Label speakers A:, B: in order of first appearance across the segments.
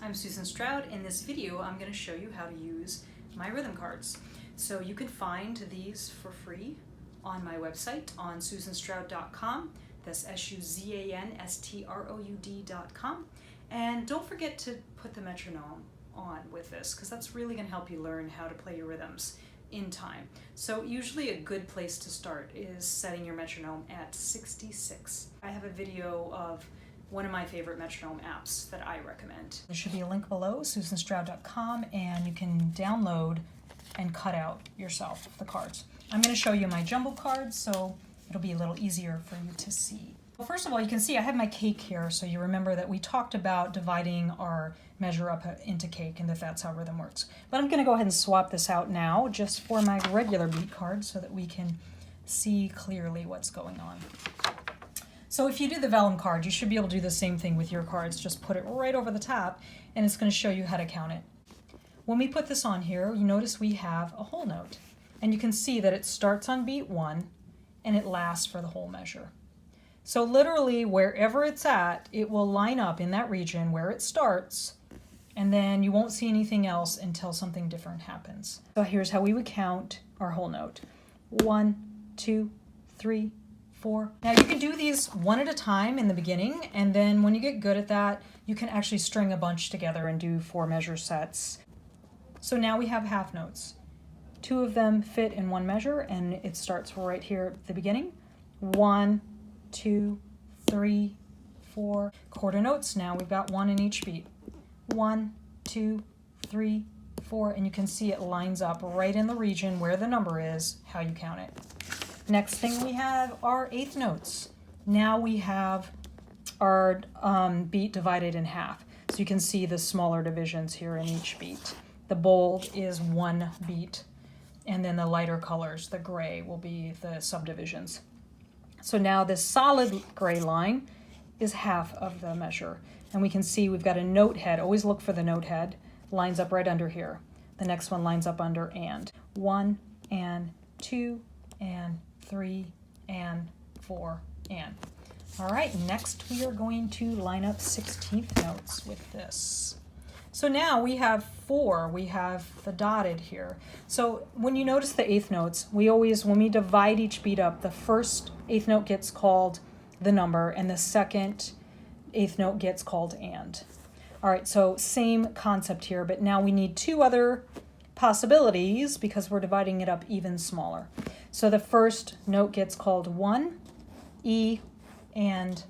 A: I'm Susan Stroud. In this video, I'm going to show you how to use my rhythm cards. So you can find these for free on my website on susanstroud.com. That's SUZANSTROUD.com. And don't forget to put the metronome on with this, because that's really going to help you learn how to play your rhythms in time. So usually a good place to start is setting your metronome at 66. I have a video of one of my favorite metronome apps that I recommend. There should be a link below, susanstroud.com, and you can download and cut out yourself the cards. I'm going to show you my jumbo cards, so it'll be a little easier for you to see. Well, first of all, you can see I have my cake here, so you remember that we talked about dividing our measure up into cake, and that's how rhythm works. But I'm going to go ahead and swap this out now just for my regular beat card so that we can see clearly what's going on. So if you do the vellum card, you should be able to do the same thing with your cards. Just put it right over the top, and it's going to show you how to count it. When we put this on here, you notice we have a whole note. And you can see that it starts on beat 1, and it lasts for the whole measure. So literally, wherever it's at, it will line up in that region where it starts, and then you won't see anything else until something different happens. So here's how we would count our whole note. 1, 2, 3, 4. Now you can do these one at a time in the beginning, and then when you get good at that, you can actually string a bunch together and do 4 measure sets. So now we have half notes. 2 of them fit in one measure, and it starts right here at the beginning. 1, 2, 3, 4. Quarter notes. Now we've got 1 in each beat. 1, 2, 3, 4, and you can see it lines up right in the region where the number is, how you count it. Next thing we have are eighth notes. Now we have our beat divided in half. So you can see the smaller divisions here in each beat. The bold is 1 beat, and then the lighter colors, the gray, will be the subdivisions. So now this solid gray line is half of the measure. And we can see we've got a note head. Always look for the note head. Lines up right under here. The next one lines up under and. 1 and 2 and 3 and 4 and. All right, next we are going to line up 16th notes with this. So now we have 4, we have the dotted here. So when you notice the eighth notes, we always, when we divide each beat up, the first eighth note gets called the number, and the second eighth note gets called and. All right, so same concept here, but now we need 2 other possibilities because we're dividing it up even smaller. So the first note gets called 1, E, and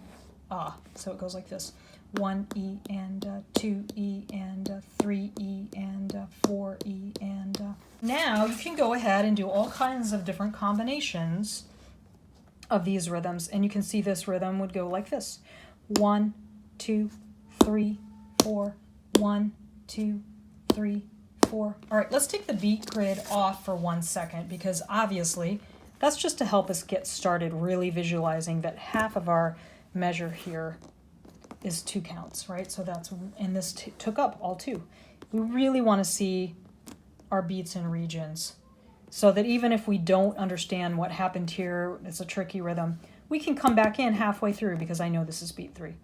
A: ah. So it goes like this. 1 E and 2 E and 3 E and 4 E and now you can go ahead and do all kinds of different combinations of these rhythms, and you can see this rhythm would go like this. 1, 2, 3, 4, 1, 2, 3, 4. All right, let's take the beat grid off for 1 second, because obviously that's just to help us get started really visualizing that half of our measure here is 2 counts, right? So that's, and this took up all 2. We really want to see our beats and regions so that even if we don't understand what happened here, it's a tricky rhythm, we can come back in halfway through because I know this is beat 3.